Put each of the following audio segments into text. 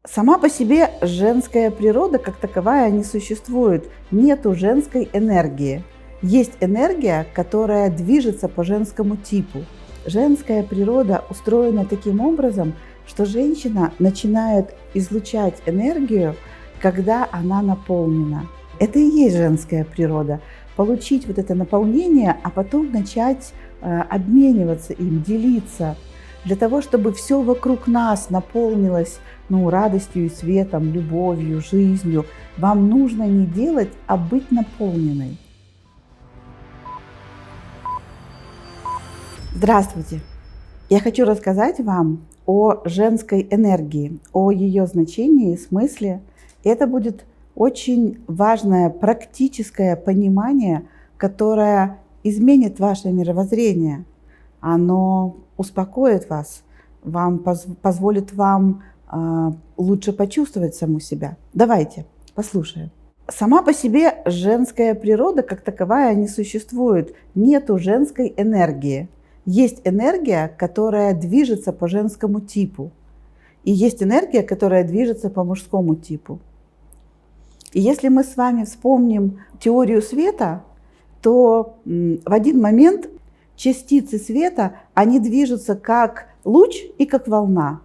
Сама по себе женская природа как таковая не существует. Нету женской энергии. Есть энергия, которая движется по женскому типу. Женская природа устроена таким образом, что женщина начинает излучать энергию, когда она наполнена. Это и есть женская природа. Получить вот это наполнение, а потом начать обмениваться им, делиться. Для того, чтобы все вокруг нас наполнилось радостью и светом, любовью, жизнью, вам нужно не делать, а быть наполненной. Здравствуйте! Я хочу рассказать вам о женской энергии, о ее значении и смысле. Это будет очень важное практическое понимание, которое изменит ваше мировоззрение. Оно успокоит вас, позволит вам лучше почувствовать саму себя. Давайте послушаем. Сама по себе женская природа как таковая не существует. Нету женской энергии. Есть энергия, которая движется по женскому типу. И есть энергия, которая движется по мужскому типу. И если мы с вами вспомним теорию света, то в один момент частицы света, они движутся как луч и как волна.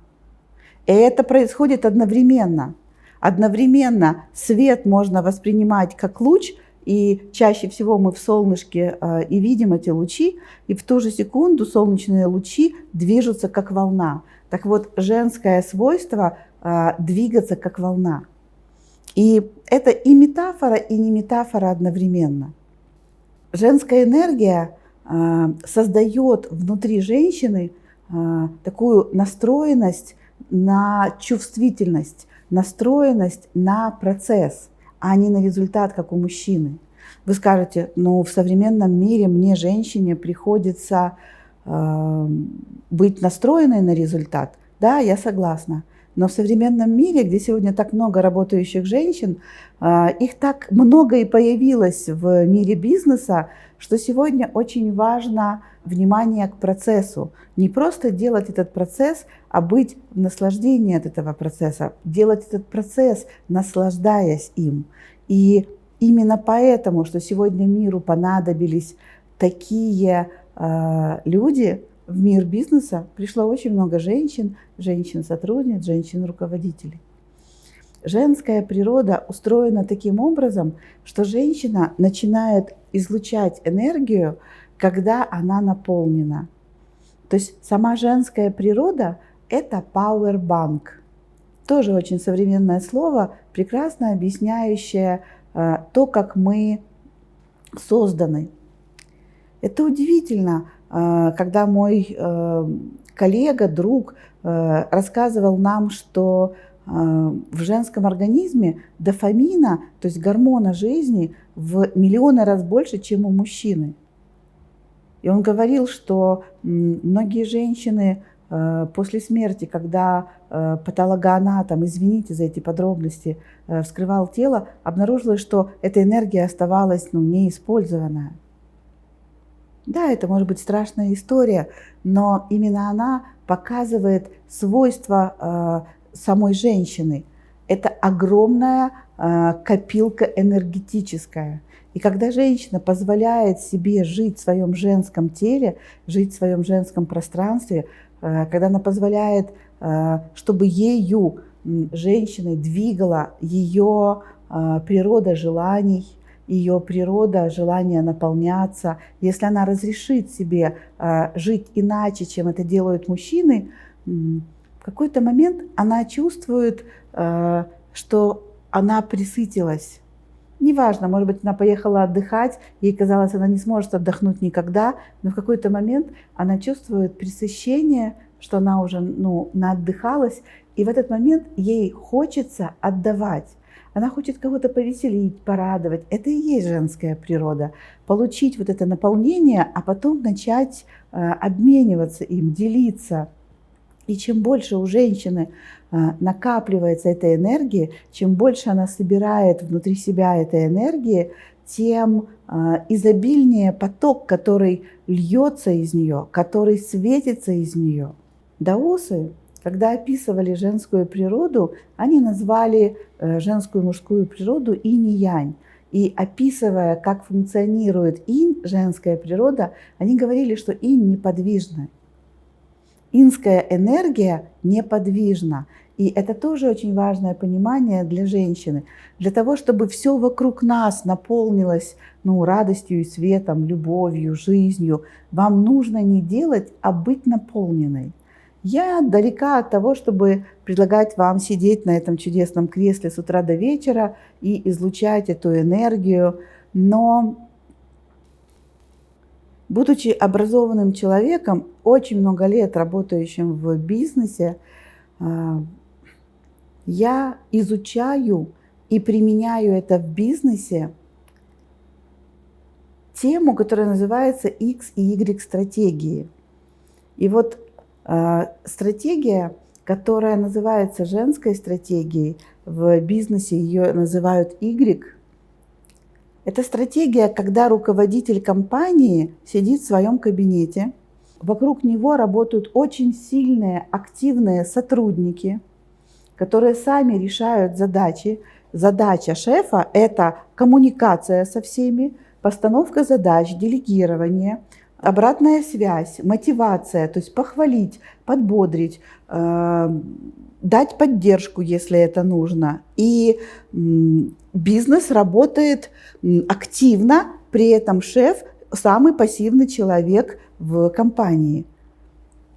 И это происходит одновременно. Одновременно свет можно воспринимать как луч, и чаще всего мы в солнышке и видим эти лучи, и в ту же секунду солнечные лучи движутся как волна. Так вот, женское свойство двигаться как волна. И это и метафора, и не метафора одновременно. Женская энергия создает внутри женщины такую настроенность на чувствительность, настроенность на процесс, а не на результат, как у мужчины. Вы скажете, в современном мире мне, женщине, приходится быть настроенной на результат. Да, я согласна. Но в современном мире, где сегодня так много работающих женщин, их так много и появилось в мире бизнеса, что сегодня очень важно внимание к процессу. Не просто делать этот процесс, а быть в наслаждении от этого процесса. Делать этот процесс, наслаждаясь им. И именно поэтому, что сегодня миру понадобились такие люди, в мир бизнеса пришло очень много женщин, женщин-сотрудниц, женщин-руководителей. Женская природа устроена таким образом, что женщина начинает излучать энергию, когда она наполнена. То есть сама женская природа – это power bank. Тоже очень современное слово, прекрасно объясняющее то, как мы созданы. Это удивительно, когда мой коллега, друг рассказывал нам, что в женском организме дофамина, то есть гормона жизни, в миллионы раз больше, чем у мужчины. И он говорил, что многие женщины после смерти, когда патологоанатом, извините за эти подробности, вскрывал тело, обнаружилось, что эта энергия оставалась неиспользованная. Да, это может быть страшная история, но именно она показывает свойства самой женщины. Это огромная копилка энергетическая. И когда женщина позволяет себе жить в своем женском теле, жить в своем женском пространстве, когда она позволяет, чтобы ею, женщиной, двигала ее природа желаний, ее природа, желание наполняться. Если она разрешит себе жить иначе, чем это делают мужчины, в какой-то момент она чувствует, что она пресытилась. Неважно, может быть, она поехала отдыхать, ей казалось, она не сможет отдохнуть никогда, но в какой-то момент она чувствует пресыщение, что она уже наотдыхалась, и в этот момент ей хочется отдавать. Она хочет кого-то повеселить, порадовать. Это и есть женская природа. Получить вот это наполнение, а потом начать обмениваться им, делиться. И чем больше у женщины накапливается этой энергии, чем больше она собирает внутри себя этой энергии, тем изобильнее поток, который льется из нее, который светится из нее. Даосы Когда описывали женскую природу, они назвали женскую и мужскую природу инь и янь. И описывая, как функционирует инь, женская природа, они говорили, что инь неподвижна. Инская энергия неподвижна. И это тоже очень важное понимание для женщины. Для того, чтобы все вокруг нас наполнилось радостью и светом, любовью, жизнью, вам нужно не делать, а быть наполненной. Я далека от того, чтобы предлагать вам сидеть на этом чудесном кресле с утра до вечера и излучать эту энергию, но будучи образованным человеком, очень много лет работающим в бизнесе, я изучаю и применяю это в бизнесе тему, которая называется X и Y стратегии. И вот стратегия, которая называется женской стратегией, в бизнесе ее называют Y. Это стратегия, когда руководитель компании сидит в своем кабинете, вокруг него работают очень сильные, активные сотрудники, которые сами решают задачи. Задача шефа – это коммуникация со всеми, постановка задач, делегирование, обратная связь, мотивация, то есть похвалить, подбодрить, дать поддержку, если это нужно. И бизнес работает активно, при этом шеф самый пассивный человек в компании.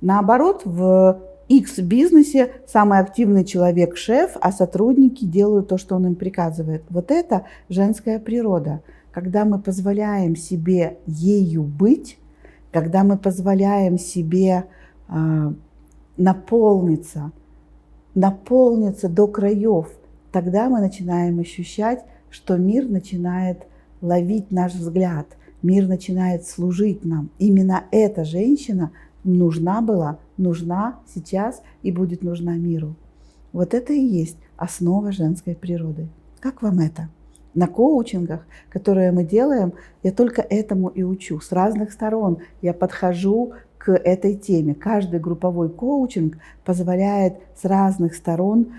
Наоборот, в X-бизнесе самый активный человек шеф, а сотрудники делают то, что он им приказывает. Вот это женская природа. Когда мы позволяем себе ею быть, когда мы позволяем себе наполниться до краев, тогда мы начинаем ощущать, что мир начинает ловить наш взгляд, мир начинает служить нам. Именно эта женщина нужна сейчас и будет нужна миру. Вот это и есть основа женской природы. Как вам это? На коучингах, которые мы делаем, я только этому и учу. С разных сторон я подхожу к этой теме. Каждый групповой коучинг позволяет с разных сторон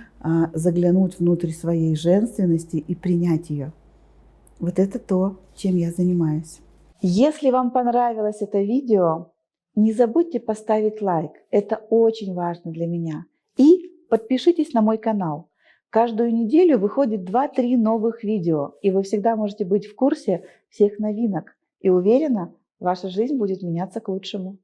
заглянуть внутрь своей женственности и принять ее. Вот это то, чем я занимаюсь. Если вам понравилось это видео, не забудьте поставить лайк. Это очень важно для меня. И подпишитесь на мой канал. Каждую неделю выходит 2-3 новых видео, и вы всегда можете быть в курсе всех новинок. И уверена, ваша жизнь будет меняться к лучшему.